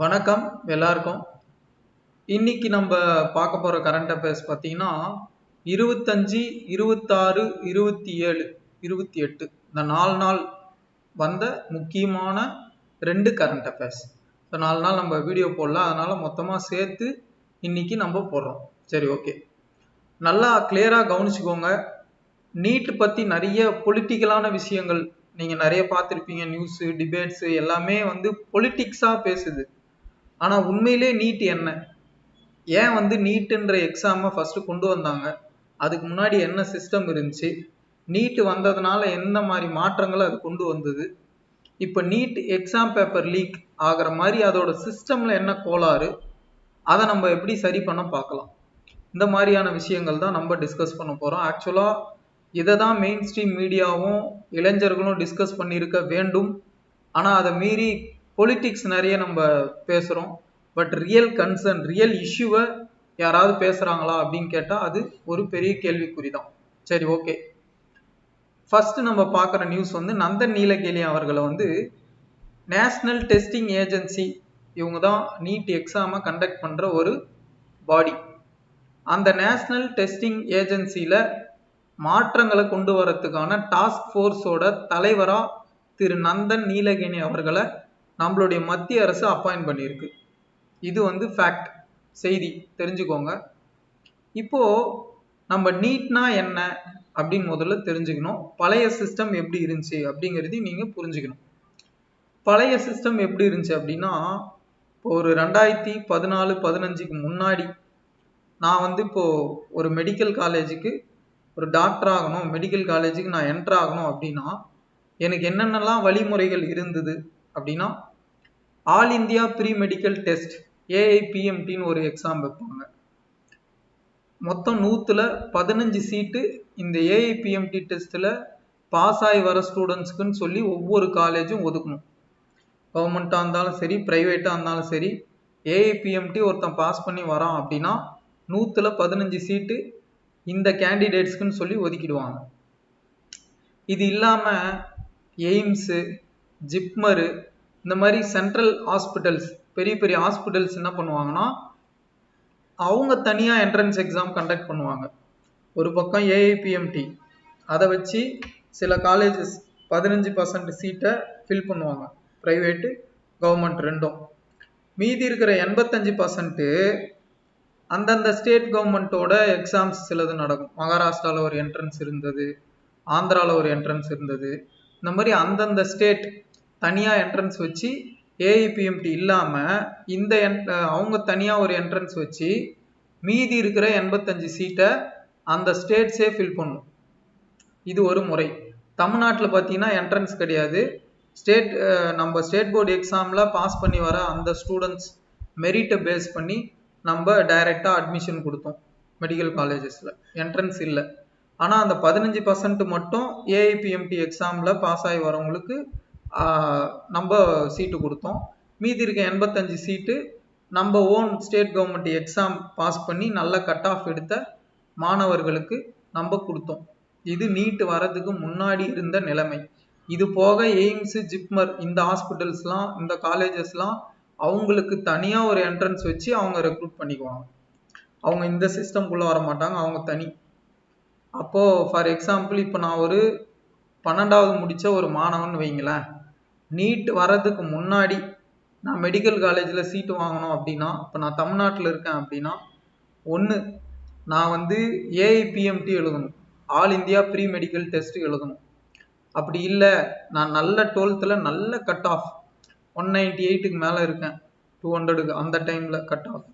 வணக்கம் எல்லாருக்கும். இன்னைக்கு நம்ம பார்க்க போற கரண்ட் அஃபேர்ஸ் பார்த்தீங்கன்னா 25, 26, 27, 28 இந்த 4 நாள் வந்த முக்கியமான 2 கரண்ட் அஃபேர்ஸ். இப்போ 4 நாள் நம்ம வீடியோ போடல, அதனால மொத்தமா சேர்த்து இன்னைக்கு நம்ம போடுறோம். சரி, ஓகே. நல்லா கிளியரா கவனிச்சுக்கோங்க. நீட் பத்தி நிறைய பொலிட்டிக்கலான விஷயங்கள் நீங்க நிறைய பார்த்துருப்பீங்க. நியூஸ், டிபேட்ஸ் எல்லாமே பொலிட்டிக்ஸா பேசுது. ஆனா உண்மையிலே நீட் என்ன, ஏன் நீட்ன்ற எக்ஸாமை ஃபர்ஸ்ட் கொண்டு வந்தாங்க, அதுக்கு முன்னாடி என்ன சிஸ்டம் இருந்துச்சு, நீட் வந்ததுனால எந்த மாதிரி மாற்றங்களை அது கொண்டு வந்தது, இப்போ நீட் எக்ஸாம் பேப்பர் லீக் ஆகிற மாதிரி அதோட சிஸ்டம்ல என்ன கோளாறு, அதை நம்ம எப்படி சரி பண்ண பார்க்கலாம். இந்த மாதிரியான விஷயங்கள் தான் நம்ம டிஸ்கஸ் பண்ண போறோம். ஆக்சுவலா இதை தான் மெயின் ஸ்ட்ரீம் மீடியாவும் இளைஞர்களும் டிஸ்கஸ் பண்ணியிருக்க வேண்டும். ஆனால் அதை மீறி பொலிட்டிக்ஸ் நிறைய நம்ம பேசுகிறோம். பட் ரியல் கன்சர்ன், ரியல் இஷ்யூவை யாராவது பேசுகிறாங்களா அப்படின்னு கேட்டால் அது ஒரு பெரிய கேள்விக்குறி தான். சரி, ஓகே. ஃபர்ஸ்ட் நம்ம பார்க்குற நியூஸ் நந்தன் நீலகேலி அவர்களை நேஷ்னல் டெஸ்டிங் ஏஜென்சி, இவங்க தான் நீட் எக்ஸாமை கண்டக்ட் பண்ணுற ஒரு பாடி. அந்த நேஷ்னல் டெஸ்டிங் ஏஜென்சியில் மாற்றங்களை கொண்டு வரத்துக்கான டாஸ்க் ஃபோர்ஸோட தலைவராக திரு நந்தன் நீலகேணி அவர்களை நம்மளுடைய மத்திய அரசு அப்பாயிண்ட் பண்ணியிருக்கு. இது ஃபேக்ட், செய்தி, தெரிஞ்சுக்கோங்க. இப்போ நம்ம நீட்னா என்ன அப்படின்னு முதல்ல தெரிஞ்சுக்கணும். பழைய சிஸ்டம் எப்படி இருந்துச்சு அப்படிங்கிறதையும் நீங்க புரிஞ்சுக்கணும். பழைய சிஸ்டம் எப்படி இருந்துச்சு அப்படின்னா, ஒரு 2014-15க்கு முன்னாடி நான் இப்போ ஒரு மெடிக்கல் காலேஜுக்கு ஒரு டாக்டர் ஆகணும், மெடிக்கல் காலேஜுக்கு நான் என்டர் ஆகணும் அப்படின்னா எனக்கு என்னென்னலாம் வழிமுறைகள் இருந்தது அப்படின்னா, all India pre medical test ஏஐபிஎம்டின்னு ஒரு எக்ஸாம் வைப்பாங்க. மொத்தம் 100ல் 15 சீட்டு இந்த ஏஐபிஎம்டி டெஸ்ட்டில் பாஸ் ஆகி வர ஸ்டூடெண்ட்ஸ்க்குன்னு சொல்லி ஒவ்வொரு காலேஜும் ஒதுக்கணும். கவர்மெண்ட்டாக இருந்தாலும் சரி, ப்ரைவேட்டாக இருந்தாலும் சரி, ஏஐபிஎம்டி ஒருத்தன் பாஸ் பண்ணி வரான் அப்படின்னா 100ல் 15 சீட்டு இந்த கேண்டிடேட்ஸ்க்குன்னு சொல்லி ஒதுக்கிடுவாங்க. இது இல்லாமல் எய்ம்ஸு, ஜிப்மரு, இந்த மாதிரி சென்ட்ரல் ஹாஸ்பிட்டல்ஸ், பெரிய பெரிய ஹாஸ்பிட்டல்ஸ் என்ன பண்ணுவாங்கன்னா அவங்க தனியாக என்ட்ரன்ஸ் எக்ஸாம் கண்டக்ட் பண்ணுவாங்க. ஒரு பக்கம் ஏஐபிஎம்டி, அதை வச்சு சில காலேஜஸ் 15% சீட்டை ஃபில் பண்ணுவாங்க, ப்ரைவேட்டு கவர்மெண்ட் ரெண்டும். மீதி இருக்கிற 85% அந்தந்த ஸ்டேட் கவர்மெண்ட்டோட எக்ஸாம்ஸ் சிலது நடக்கும். மகாராஷ்டிராவில் ஒரு என்ட்ரன்ஸ் இருந்தது, ஆந்திராவில் ஒரு என்ட்ரன்ஸ் இருந்தது. இந்த மாதிரி அந்தந்த ஸ்டேட் தனியாக என்ட்ரன்ஸ் வச்சு, ஏஐபிஎம்டி இல்லாமல் இந்த அவங்க தனியாக ஒரு என்ட்ரன்ஸ் வச்சு மீதி இருக்கிற 85 சீட்டை அந்த ஸ்டேட்ஸே ஃபில் பண்ணும். இது ஒரு முறை. தமிழ்நாட்டில் பார்த்தீங்கன்னா என்ட்ரன்ஸ் கிடையாது. நம்ம ஸ்டேட் போர்டு எக்ஸாமில் பாஸ் பண்ணி வர அந்த ஸ்டூடெண்ட்ஸ் மெரிட்டை பேஸ் பண்ணி நம்ம டைரெக்டாக அட்மிஷன் கொடுத்தோம் மெடிக்கல் காலேஜஸில், என்ட்ரன்ஸ் இல்லை. ஆனால் அந்த 15% மட்டும் ஏஐபிஎம்டி எக்ஸாமில் பாஸ் ஆகி வரவங்களுக்கு நம்ம சீட்டு கொடுத்தோம். மீதி இருக்க 85 சீட்டு நம்ம own state government exam pass பண்ணி நல்ல கட் ஆஃப் எடுத்த மாணவர்களுக்கு நம்ம கொடுத்தோம். இது நீட் வரதுக்கு முன்னாடி இருந்த நிலைமை. இது போக எய்ம்ஸு, ஜிப்மர் இந்த ஹாஸ்பிட்டல்ஸ்லாம், இந்த காலேஜஸ்லாம் அவங்களுக்கு தனியாக ஒரு என்ட்ரன்ஸ் வச்சு அவங்க ரெக்ரூட் பண்ணிக்குவாங்க. அவங்க இந்த சிஸ்டம்குள்ளே வர மாட்டாங்க, அவங்க தனி. அப்போது ஃபார் எக்ஸாம்பிள் இப்போ நான் ஒரு 12வது முடித்த ஒரு மாணவன் வைங்களேன், நீட் வர்றதுக்கு முன்னாடி நான் மெடிக்கல் காலேஜில் சீட்டு வாங்கணும் அப்படின்னா, இப்போ நான் தமிழ்நாட்டில் இருக்கேன் அப்படின்னா, ஒன்று நான் ஏஐபிஎம்டி எழுதணும், all India pre medical test எழுதணும். அப்படி இல்லை, நான் நல்ல 12th நல்ல கட் ஆஃப் 198க்கு மேலே இருக்கேன், 200க்கு அந்த டைமில் கட் ஆஃப்,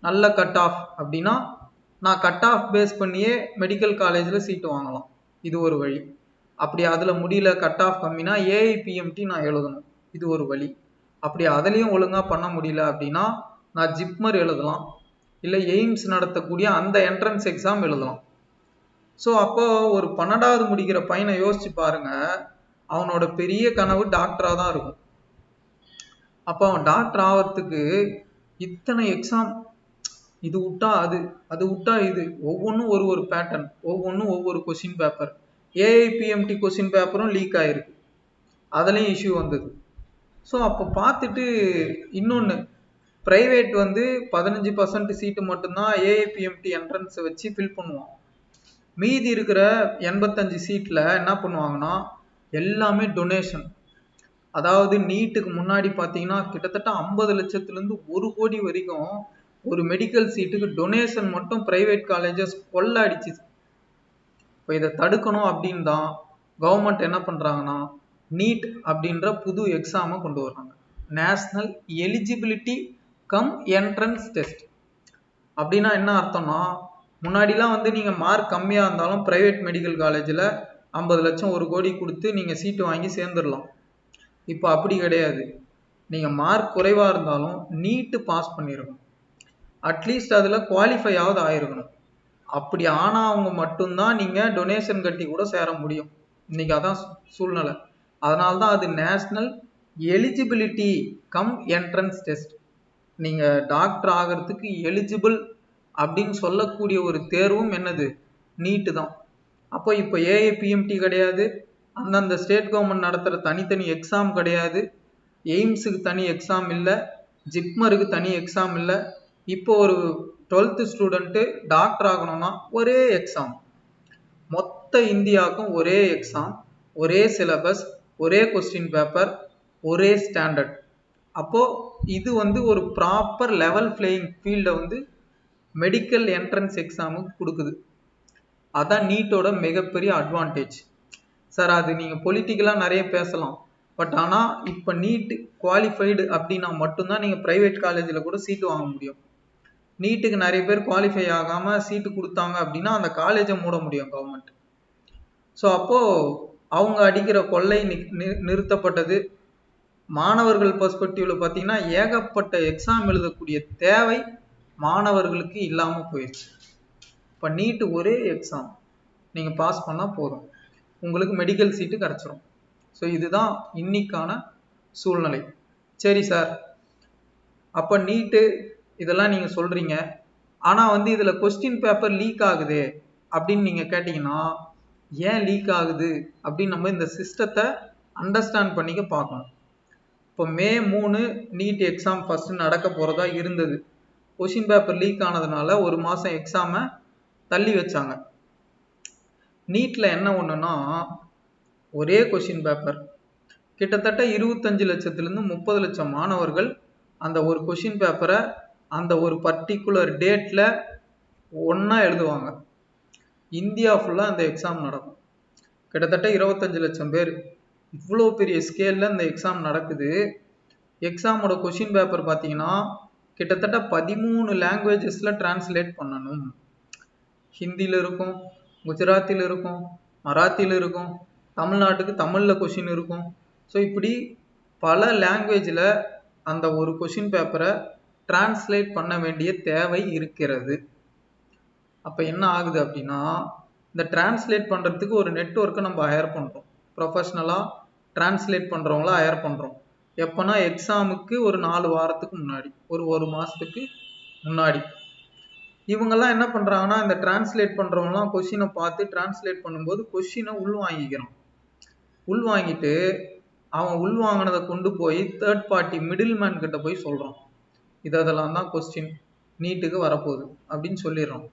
நல்ல கட் ஆஃப் அப்படின்னா நான் கட் ஆஃப் பேஸ் பண்ணியே மெடிக்கல் காலேஜில் சீட்டு வாங்கலாம். இது ஒரு வழி. அப்படி அதில் முடியல, கட் ஆஃப் கம்மினா ஏஐபிஎம்டி நான் எழுதணும், இது ஒரு வழி. அப்படி அதுலேயும் ஒழுங்காக பண்ண முடியல அப்படின்னா நான் ஜிப்மர் எழுதலாம், இல்லை எய்ம்ஸ் நடத்தக்கூடிய அந்த என்ட்ரன்ஸ் எக்ஸாம் எழுதலாம். ஸோ அப்போ ஒரு 12வது முடிக்கிற பையனை யோசிச்சு பாருங்க, அவனோட பெரிய கனவு டாக்டராக தான் இருக்கும். அப்போ அவன் டாக்டர் ஆகிறதுக்கு இத்தனை எக்ஸாம், இது விட்டா அது, அது விட்டா இது, ஒவ்வொன்றும் ஒரு பேட்டர்ன், ஒவ்வொன்றும் ஒவ்வொரு கொஸ்டின் பேப்பர். ஏஐபிஎம்டி கொஸ்டின் பேப்பரும் லீக் ஆயிருக்கு, அதுலேயும் இஷ்யூ வந்தது. ஸோ அப்போ பார்த்துட்டு இன்னொன்று, ப்ரைவேட் வந்து 15% சீட்டு மட்டும்தான் ஏஐபிஎம்டி என்ட்ரன்ஸை வச்சு ஃபில் பண்ணுவோம். மீதி இருக்கிற 85 சீட்டில் என்ன பண்ணுவாங்கன்னா எல்லாமே டொனேஷன். அதாவது நீட்டுக்கு முன்னாடி பார்த்தீங்கன்னா கிட்டத்தட்ட 50 லட்சத்துலேருந்து 1 கோடி வரைக்கும் ஒரு மெடிக்கல் சீட்டுக்கு டொனேஷன் மட்டும் ப்ரைவேட் காலேஜஸ் கொள்ள அடிச்சுது. இப்போ இதை தடுக்கணும் அப்படின்னு தான் கவர்மெண்ட் என்ன பண்ணுறாங்கன்னா நீட் அப்படின்ற புது எக்ஸாமை கொண்டு வர்றாங்க. National eligibility come entrance test. அப்படின்னா என்ன அர்த்தம்னா, முன்னாடிலாம் வந்து நீங்கள் மார்க் கம்மியாக இருந்தாலும் ப்ரைவேட் மெடிக்கல் காலேஜில் 50 லட்சம் 1 கோடி கொடுத்து நீங்கள் சீட்டு வாங்கி சேர்ந்துடலாம். இப்போ அப்படி கிடையாது. நீங்கள் மார்க் குறைவாக இருந்தாலும் நீட்டு பாஸ் பண்ணியிருக்கணும். அட்லீஸ்ட் அதில் குவாலிஃபை ஆவது ஆயிருக்கணும். அப்படி ஆனவங்க மட்டும்தான் நீங்கள் டொனேஷன் கட்டி கூட சேர முடியும். இன்னைக்கு அதான் சூழ்நிலை. அதனால தான் அது national eligibility come entrance test. நீங்கள் டாக்டர் ஆகிறதுக்கு எலிஜிபிள் அப்படின்னு சொல்லக்கூடிய ஒரு தேர்வும் என்னது, நீட்டு தான். அப்போ இப்போ ஏஐபிஎம்டி கிடையாது, அந்தந்த ஸ்டேட் கவர்மெண்ட் நடத்துகிற தனித்தனி எக்ஸாம் கிடையாது, எய்ம்ஸுக்கு தனி எக்ஸாம் இல்லை, ஜிப்மருக்கு தனி எக்ஸாம் இல்லை. இப்போ ஒரு 12th ஸ்டூடெண்ட்டு டாக்டர் ஆகணும்னா ஒரே எக்ஸாம், மொத்த இந்தியாவுக்கும் ஒரே எக்ஸாம், ஒரே சிலபஸ், ஒரே கொஸ்டின் பேப்பர், ஒரே ஸ்டாண்டர்ட். அப்போது இது வந்து ஒரு ப்ராப்பர் லெவல் பிளேயிங் ஃபீல்டை வந்து மெடிக்கல் என்ட்ரன்ஸ் எக்ஸாமுக்கு கொடுக்குது. அதான் நீட்டோட மிகப்பெரிய அட்வான்டேஜ். சார் அது நீங்கள் பொலிட்டிக்கலாக நிறைய பேசலாம், பட் ஆனால் இப்போ நீட் குவாலிஃபைடு அப்படின்னா மட்டும்தான் நீங்கள் ப்ரைவேட் காலேஜில் கூட சீட்டு வாங்க முடியும். நீட்டுக்கு நிறைய பேர் குவாலிஃபை ஆகாமல் சீட்டு கொடுத்தாங்க அப்படின்னா அந்த காலேஜை மூட முடியும் கவர்மெண்ட். ஸோ அப்போது அவங்க அடிக்கிற கொள்ளை நிறுத்தப்பட்டது. மாணவர்கள் பெர்ஸ்பெக்டிவ்ல பார்த்தீங்கன்னா ஏகப்பட்ட எக்ஸாம் எழுதக்கூடிய தேவை மாணவர்களுக்கு இல்லாமல் போயிடுச்சு. இப்போ நீட்டு ஒரே எக்ஸாம் நீங்கள் பாஸ் பண்ணால் போதும், உங்களுக்கு மெடிக்கல் சீட்டு கிடச்சிரும். ஸோ இதுதான் இன்னைக்கான சூழ்நிலை. சரி சார், அப்போ நீட்டு இதெல்லாம் நீங்கள் சொல்கிறீங்க, ஆனால் வந்து இதில் கொஸ்டின் பேப்பர் லீக் ஆகுது அப்படின்னு நீங்கள் கேட்டிங்கன்னா, ஏன் லீக் ஆகுது அப்படின்னு நம்ம இந்த சிஸ்டத்தை அண்டர்ஸ்டாண்ட் பண்ணிக்க பார்க்கணும். இப்போ May 3 நீட் எக்ஸாம் ஃபஸ்ட்டு நடக்க போகிறதா இருந்தது. கொஷின் பேப்பர் லீக் ஆனதுனால ஒரு மாதம் எக்ஸாமை தள்ளி வச்சாங்க. நீட்டில் என்ன ஒன்றுனா, ஒரே கொஷின் பேப்பர் கிட்டத்தட்ட 25 லட்சத்துலேருந்து 30 லட்சம் மாணவர்கள் அந்த ஒரு கொஷின் பேப்பரை அந்த ஒரு பர்டிகுலர் டேட்டில் ஒன்றா எழுதுவாங்க. இந்தியா ஃபுல்லாக அந்த எக்ஸாம் நடக்கும். கிட்டத்தட்ட 25 லட்சம் பேர், இவ்வளோ பெரிய ஸ்கேலில் இந்த எக்ஸாம் நடக்குது. எக்ஸாமோட கொஷின் பேப்பர் பார்த்தீங்கன்னா கிட்டத்தட்ட 13 லாங்குவேஜஸில் டிரான்ஸ்லேட் பண்ணணும். ஹிந்தியில் இருக்கும், குஜராத்தில் இருக்கும், மராத்தியில் இருக்கும், தமிழ்நாட்டுக்கு தமிழில் கொஷின் இருக்கும். ஸோ இப்படி பல லாங்குவேஜில் அந்த ஒரு கொஷின் பேப்பரை டிரான்ஸ்லேட் பண்ண வேண்டிய தேவை இருக்கிறது. அப்போ என்ன ஆகுது அப்படின்னா, இந்த டிரான்ஸ்லேட் பண்ணுறதுக்கு ஒரு நெட்வொர்க்கை நம்ம ஹையர் பண்ணுறோம். ப்ரொஃபஷ்னலாக டிரான்ஸ்லேட் பண்ணுறவங்கள ஹையர் பண்ணுறோம். எப்போனா எக்ஸாமுக்கு ஒரு 4 வாரத்துக்கு முன்னாடி, ஒரு மாதத்துக்கு முன்னாடி. இவங்கெல்லாம் என்ன பண்ணுறாங்கன்னா, இந்த டிரான்ஸ்லேட் பண்ணுறவங்களாம் கொஷினை பார்த்து டிரான்ஸ்லேட் பண்ணும்போது கொஷினை உள்வாங்கிக்கிறான். உள்வாங்கிட்டு அவன் உள்வாங்கினதை கொண்டு போய் தேர்ட் பார்ட்டி மிடில் மேன் கிட்ட போய் சொல்கிறான், இதெல்லாம் தான் கொஸ்டின் நீட்டுக்கு வரப்போகுது அப்படின்னு சொல்லிடுறான்.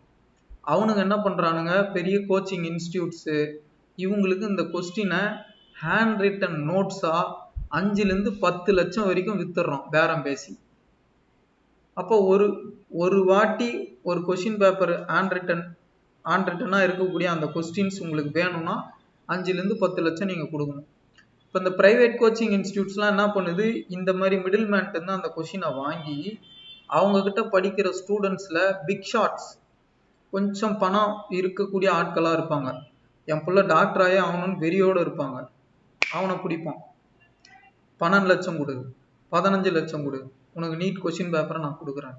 அவனுங்க என்ன பண்ணுறானுங்க, பெரிய கோச்சிங் இன்ஸ்டியூட்ஸு இவங்களுக்கு இந்த கொஸ்டினை ஹேண்ட் ரிட்டன் நோட்ஸாக 5லேருந்து 10 லட்சம் வரைக்கும் வித்துடுறோம் பேரம் பேசி. அப்போ ஒரு வாட்டி ஒரு கொஷின் பேப்பர் ஹேண்ட் ரிட்டனாக இருக்கக்கூடிய அந்த கொஸ்டின்ஸ் உங்களுக்கு வேணும்னா 5லேருந்து 10 லட்சம் நீங்கள் கொடுக்கணும். இப்போ இந்த ப்ரைவேட் கோச்சிங் இன்ஸ்டியூட்ஸ்லாம் என்ன பண்ணுது, இந்த மாதிரி மிடில் மேன்ட்டு தான் அந்த கொஷினை வாங்கி அவங்கக்கிட்ட படிக்கிற ஸ்டூடெண்ட்ஸில் பிக் ஷாட்ஸ், கொஞ்சம் பணம் இருக்கக்கூடிய ஆட்களாக இருப்பாங்க, என் பிள்ளை டாக்டராகவே ஆகணும்னு வெறியோடு இருப்பாங்க, அவனை பிடிப்பான். 12 லட்சம் கொடு, 15 லட்சம் கொடு, உனக்கு நீட் கொஷின் பேப்பரை நான் கொடுக்குறேன்.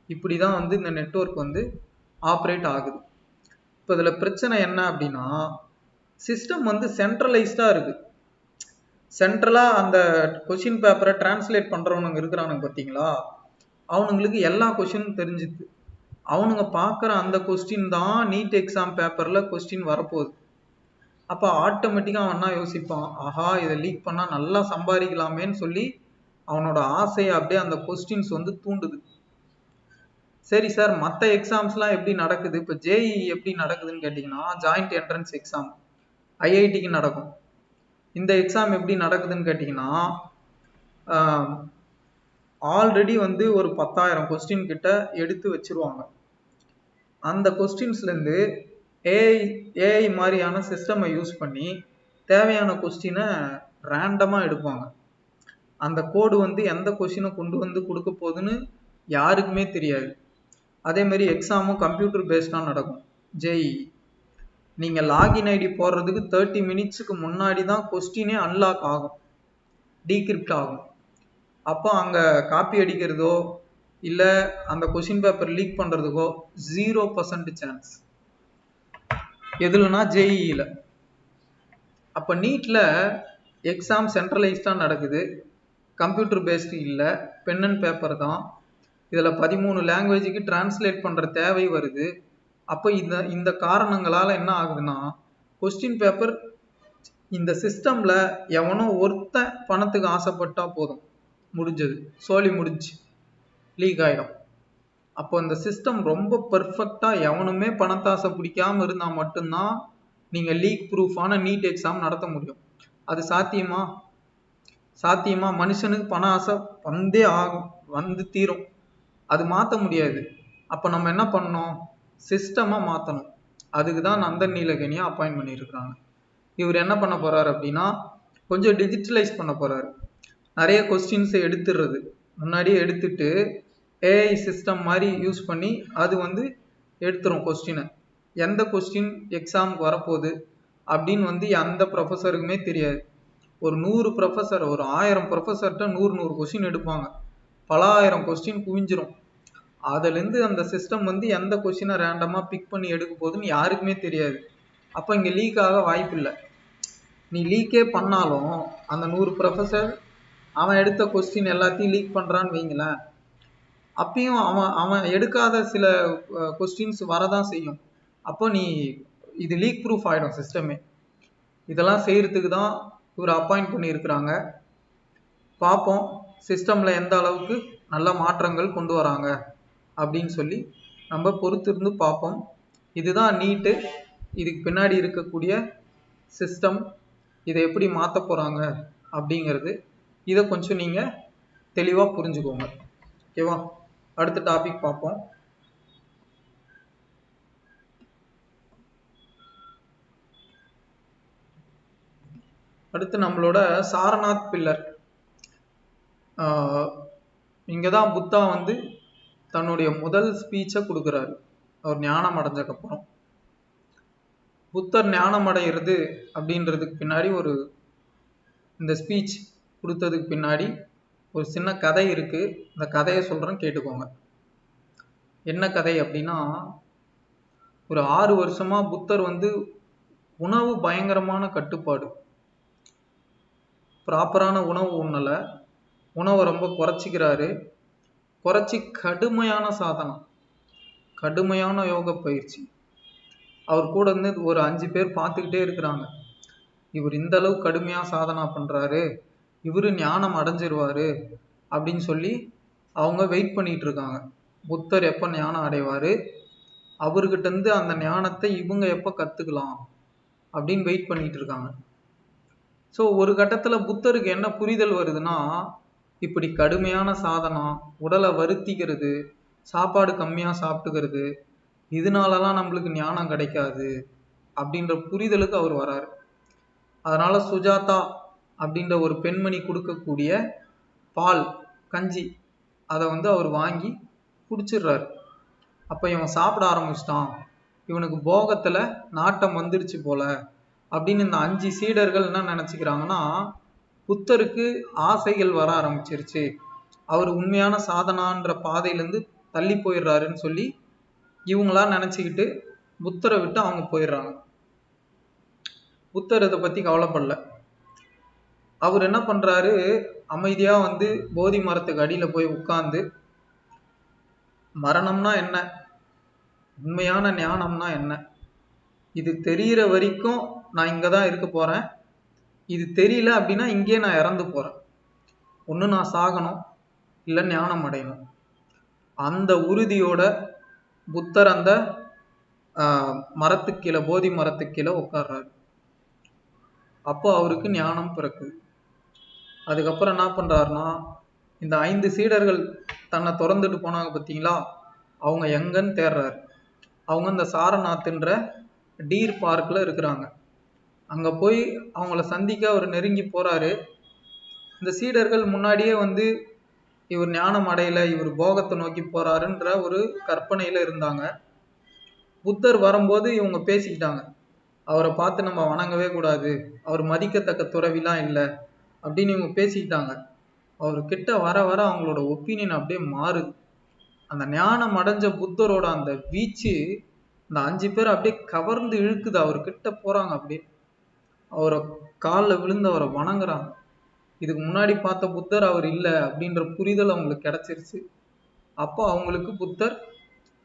இப்படி தான் வந்து இந்த நெட்வொர்க் வந்து ஆப்ரேட் ஆகுது. இப்போ இதில் பிரச்சனை என்ன அப்படின்னா, சிஸ்டம் வந்து சென்ட்ரலைஸ்டாக இருக்குது. சென்ட்ரலாக அந்த கொஷின் பேப்பரை டிரான்ஸ்லேட் பண்ணுறவனுங்க இருக்கிறானுங்க பார்த்தீங்களா, அவனுங்களுக்கு எல்லா கொஷினும் தெரிஞ்சுது. அவனுங்க பார்க்குற அந்த கொஸ்டின் தான் நீட் எக்ஸாம் பேப்பரில் கொஸ்டின் வரப்போகுது. அப்போ ஆட்டோமேட்டிக்காக அவன் என்ன யோசிப்பான், ஆஹா இதை லீக் பண்ணால் நல்லா சம்பாதிக்கலாமேன்னு சொல்லி அவனோட ஆசையை அப்படியே அந்த கொஸ்டின்ஸ் வந்து தூண்டுது. சரி சார், மற்ற எக்ஸாம்ஸ்லாம் எப்படி நடக்குது? இப்போ ஜேஇ எப்படி நடக்குதுன்னு கேட்டிங்கன்னா, ஜாயிண்ட் என்ட்ரன்ஸ் எக்ஸாம் ஐஐடிக்கு நடக்கும். இந்த எக்ஸாம் எப்படி நடக்குதுன்னு கேட்டிங்கன்னா, ஆல்ரெடி வந்து ஒரு 10,000 கொஸ்டின் கிட்ட எடுத்து வச்சிருவாங்க. அந்த கொஸ்டின்ஸ்லேருந்து ஏஐ மாதிரியான சிஸ்டமை யூஸ் பண்ணி தேவையான கொஸ்டினை ரேண்டமாக எடுப்பாங்க. அந்த கோடு வந்து எந்த கொஸ்டினை கொண்டு வந்து கொடுக்க போகுதுன்னு யாருக்குமே தெரியாது. அதே மாதிரி எக்ஸாமும் கம்ப்யூட்டர் பேஸ்டாக நடக்கும். ஜேஇ நீங்கள் லாகின் ஐடி போடுறதுக்கு 30 மினிட்ஸுக்கு முன்னாடி தான் கொஸ்டினே அன்லாக் ஆகும், டீக்ரிப்ட் ஆகும். அப்போ அங்கே காப்பி அடிக்கிறதோ இல்லை அந்த கொஸ்டின் பேப்பர் லீக் பண்ணுறதுக்கோ 0% சான்ஸ். எதுலனா ஜேஇயில். அப்போ நீட்டில் எக்ஸாம் சென்ட்ரலைஸ்டாக நடக்குது, கம்ப்யூட்டர் பேஸ்டு இல்லை, பென் அண்ட் பேப்பர் தான். இதில் 13 லாங்குவேஜுக்கு டிரான்ஸ்லேட் பண்ணுற தேவை வருது. அப்போ இந்த காரணங்களால் என்ன ஆகுதுன்னா, கொஸ்டின் பேப்பர் இந்த சிஸ்டமில் எவனோ ஒருத்தன் பணத்துக்கு ஆசைப்பட்டா போதும், முடிஞ்சது, சோலி முடிஞ்சு லீக் ஆகிடும். அப்போ இந்த சிஸ்டம் ரொம்ப பர்ஃபெக்டாக எவனுமே பணத்தாசை பிடிக்காமல் இருந்தால் மட்டும்தான் நீங்கள் லீக் ப்ரூஃபான நீட் எக்ஸாம் நடத்த முடியும். அது சாத்தியமா? மனுஷனுக்கு பண ஆசை வந்தே ஆகும், வந்து தீரும். அது மாற்ற முடியாது. அப்போ நம்ம என்ன பண்ணணும்? சிஸ்டமாக மாற்றணும். அதுக்கு தான் நந்தன் நீலகனியை அப்பாயிண்ட் பண்ணியிருக்கிறாங்க. இவர் என்ன பண்ண போகிறார் அப்படின்னா, கொஞ்சம் டிஜிட்டலைஸ் பண்ண போகிறாரு. நிறைய கொஸ்டின்ஸை எடுத்துடுறது, முன்னாடியே எடுத்துட்டு ஏஐ சிஸ்டம் மாதிரி யூஸ் பண்ணி அது வந்து எடுத்துரும் கொஸ்டினை. எந்த கொஸ்டின் எக்ஸாமுக்கு வரப்போகுது அப்படின்னு வந்து எந்த ப்ரொஃபஸருக்குமே தெரியாது. ஒரு 100 ப்ரொஃபஸர், ஒரு 1000 ப்ரொஃபஸர்கிட்ட 100 கொஸ்டின் எடுப்பாங்க, பல ஆயிரம் கொஸ்டின் குவிஞ்சிரும். அதுலேருந்து அந்த சிஸ்டம் வந்து எந்த கொஸ்டினை ரேண்டமாக பிக் பண்ணி எடுக்க போகுதுன்னு யாருக்குமே தெரியாது. அப்போ இங்கே லீக் ஆக வாய்ப்பு இல்லை. நீ லீக்கே பண்ணாலும் அந்த 100 ப்ரொஃபஸர் அவன் எடுத்த கொஸ்டின் எல்லாத்தையும் லீக் பண்ணுறான்னு வைங்களேன், அப்பயும் அவன் எடுக்காத சில கொஸ்டின்ஸ் வரதான் செய்யும். அப்போ இது லீக் ப்ரூஃப் ஆகிடும் சிஸ்டமே. இதெல்லாம் செய்கிறதுக்கு தான் இவர் அப்பாயிண்ட் பண்ணியிருக்கிறாங்க. பார்ப்போம் சிஸ்டமில் எந்த அளவுக்கு நல்ல மாற்றங்கள் கொண்டு வராங்க அப்படின்னு சொல்லி நம்ம பொறுத்திருந்து பார்ப்போம். இதுதான் நீட்டு, இதுக்கு பின்னாடி இருக்கக்கூடிய சிஸ்டம், இதை எப்படி மாற்ற போகிறாங்க அப்படிங்கிறது. இதை கொஞ்சம் நீங்கள் தெளிவாக புரிஞ்சுக்கோங்க. ஓகேவா? அடுத்த டாபிக் பார்ப்போம். அடுத்து நம்மளோட சாரநாத் பில்லர். இங்கே தான் புத்தா வந்து தன்னுடைய முதல் ஸ்பீச்சை கொடுக்குறாரு அவர் ஞானம் அடைஞ்சக்கப்புறம். புத்தர் ஞானம் அடைகிறது அப்படின்றதுக்கு பின்னாடி இந்த ஸ்பீச் கொடுத்ததுக்கு பின்னாடி ஒரு சின்ன கதை இருக்குது. இந்த கதையை சொல்கிறேன், கேட்டுக்கோங்க. என்ன கதை அப்படின்னா, ஒரு 6 வருஷமாக புத்தர் வந்து உணவு பயங்கரமான கட்டுப்பாடு, ப்ராப்பரான உணவு உண்ணலை, உணவை ரொம்ப குறைச்சிக்கிறாரு. குறைச்சி கடுமையான சாதனம், கடுமையான யோக பயிற்சி. அவர் கூட இருந்து ஒரு 5 பேர் பார்த்துக்கிட்டே இருக்கிறாங்க. இவர் இந்த அளவு கடுமையாக சாதனா பண்ணுறாரு, இவர் ஞானம் அடைஞ்சிருவார் அப்படின்னு சொல்லி அவங்க வெயிட் பண்ணிட்டு இருக்காங்க. புத்தர் எப்போ ஞானம் அடைவார், அவர்கிட்ட இருந்து அந்த ஞானத்தை இவங்க எப்போ கற்றுக்கலாம் அப்படின்னு வெயிட் பண்ணிட்டு இருக்காங்க. ஸோ ஒரு கட்டத்தில் புத்தருக்கு என்ன புரிதல் வருதுன்னா, இப்படி கடுமையான சாதனம், உடலை வருத்திக்கிறது, சாப்பாடு கம்மியாக சாப்பிட்டுக்கிறது, இதனாலலாம் நம்மளுக்கு ஞானம் கிடைக்காது அப்படின்ற புரிதலுக்கு அவர் வராரு. அதனால சுஜாதா அப்படின்ற ஒரு பெண்மணி கொடுக்கக்கூடிய பால் கஞ்சி அதை வந்து அவர் வாங்கி குடிச்சிடுறாரு. அப்போ இவன் சாப்பிட ஆரம்பிச்சிட்டான், இவனுக்கு போகத்தில் நாட்டம் வந்துருச்சு போல அப்படின்னு இந்த 5 சீடர்கள் என்ன நினச்சிக்கிறாங்கன்னா, புத்தருக்கு ஆசைகள் வர ஆரம்பிச்சிருச்சு, அவர் உண்மையான சாதனான்ற பாதையிலேருந்து தள்ளி போயிடுறாருன்னு சொல்லி இவங்களா நினச்சிக்கிட்டு புத்தரை விட்டு அவங்க போயிடுறாங்க. புத்தர் இதை பற்றி கவலைப்படல. அவர் என்ன பண்ணுறாரு, அமைதியாக வந்து போதி மரத்துக்கு அடியில் போய் உட்கார்ந்து, மரணம்னா என்ன, உண்மையான ஞானம்னா என்ன, இது தெரிகிற வரைக்கும் நான் இங்கே தான் இருக்க போகிறேன், இது தெரியல அப்படின்னா இங்கேயே நான் இறந்து போகிறேன், ஒன்று நான் சாகணும் இல்லை ஞானம் அடையணும். அந்த உறுதியோட புத்தர் அந்த மரத்துக்கு கீழே, போதி மரத்துக்கு கீழே உட்கார்றாரு. அப்போ அவருக்கு ஞானம் பிறக்குது. அதுக்கப்புறம் என்ன பண்றாருன்னா, இந்த 5 சீடர்கள் தன்னை திறந்துட்டு போனாங்க பார்த்தீங்களா, அவங்க எங்கன்னு தேடுறாரு. அவங்க இந்த சாரநாத்ன்ற டீர் பார்க்கில் இருக்கிறாங்க. அங்கே போய் அவங்கள சந்திக்க அவர் நெருங்கி போறாரு. இந்த சீடர்கள் முன்னாடியே வந்து இவர் ஞானம் அடையலை, இவர் போகத்தை நோக்கி போறாருன்ற ஒரு கற்பனையில இருந்தாங்க. புத்தர் வரும்போது இவங்க பேசிக்கிட்டாங்க, அவரை பார்த்து நம்ம வணங்கவே கூடாது, அவர் மதிக்கத்தக்க துறவிலாம் இல்லை அப்படின்னு இவங்க பேசிக்கிட்டாங்க. அவர் கிட்ட வர வர அவங்களோட ஒப்பீனியன் அப்படியே மாறுது. அந்த ஞானம் அடைஞ்ச புத்தரோட அந்த வீச்சு இந்த 5 பேர் அப்படியே கவர்ந்து இழுக்குது. அவர்கிட்ட போறாங்க, அப்படியே அவரை காலில் விழுந்து அவரை வணங்குறாங்க. இதுக்கு முன்னாடி பார்த்த புத்தர் அவர் இல்லை அப்படின்ற புரிதல் அவங்களுக்கு கிடைச்சிருச்சு. அப்போ அவங்களுக்கு புத்தர்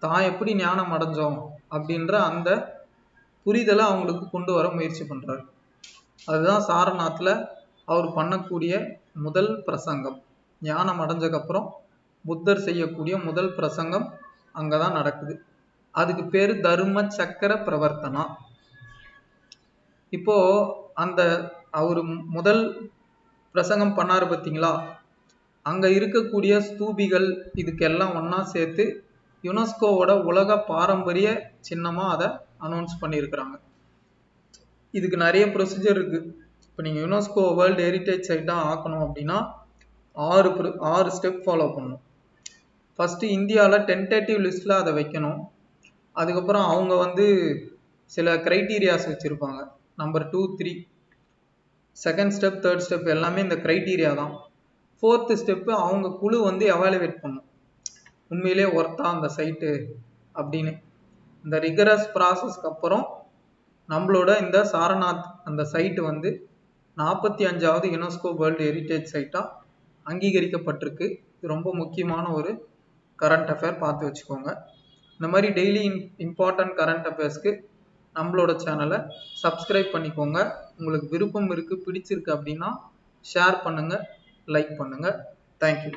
தான் எப்படி ஞானம் அடைஞ்சோம் அப்படின்ற அந்த புரிதலை அவங்களுக்கு கொண்டு வர முயற்சி பண்றாரு. அதுதான் சாரநாத்ல அவர் பண்ணக்கூடிய முதல் பிரசங்கம். ஞானம் அடைஞ்சதுக்கப்புறம் புத்தர் செய்யக்கூடிய முதல் பிரசங்கம் அங்கதான் நடக்குது. அதுக்கு பேரு தர்ம சக்கர பிரவர்த்தனா. இப்போ அந்த அவரு முதல் பிரசங்கம் பண்ணாரு பார்த்தீங்களா, அங்க இருக்கக்கூடிய ஸ்தூபிகள் இதுக்கெல்லாம் ஒன்னா சேர்த்து யுனெஸ்கோவோட உலக பாரம்பரிய சின்னமா அதை அனௌன்ஸ் பண்ணியிருக்கிறாங்க. இதுக்கு நிறைய ப்ரொசீஜர் இருக்கு. இப்போ நீங்க யுனெஸ்கோ வேர்ல்டு ஹெரிட்டேஜ் சைட்டா ஆக்கணும் அப்படின்னா 6 ஸ்டெப் ஃபாலோ பண்ணணும். ஃபர்ஸ்ட் இந்தியாவில் டென்டேட்டிவ் லிஸ்ட்ல அதை வைக்கணும். அதுக்கப்புறம் அவங்க வந்து சில கிரைட்டீரியாஸ் வச்சிருப்பாங்க, number 2, 3. Second step, third step எல்லாமே இந்த கிரைட்டீரியா தான். 4th ஸ்டெப்பு அவங்க குழு வந்து எவாலுவேட் பண்ணும், உண்மையிலே ஒர்த்தா அந்த சைட்டு அப்படின்னு. இந்த ரிகரஸ் ப்ராசஸ்க்கு அப்புறம் நம்மளோட இந்த சாரநாத் அந்த சைட்டு வந்து 45வது யுனெஸ்கோ வேர்ல்டு ஹெரிட்டேஜ் சைட்டா அங்கீகரிக்கப்பட்டிருக்கு. இது ரொம்ப முக்கியமான ஒரு கரண்ட் அஃபேர், பார்த்து வச்சுக்கோங்க. இந்த மாதிரி டெய்லி இம்பார்ட்டன்ட் கரண்ட் அஃபேர்ஸ்க்கு நம்மளோட சேனலை சப்ஸ்கிரைப் பண்ணிக்கோங்க. உங்களுக்கு விருப்பம் இருக்குது, பிடிச்சிருக்கு அப்படின்னா ஷேர் பண்ணுங்கள், லைக் பண்ணுங்கள். தேங்க்யூ.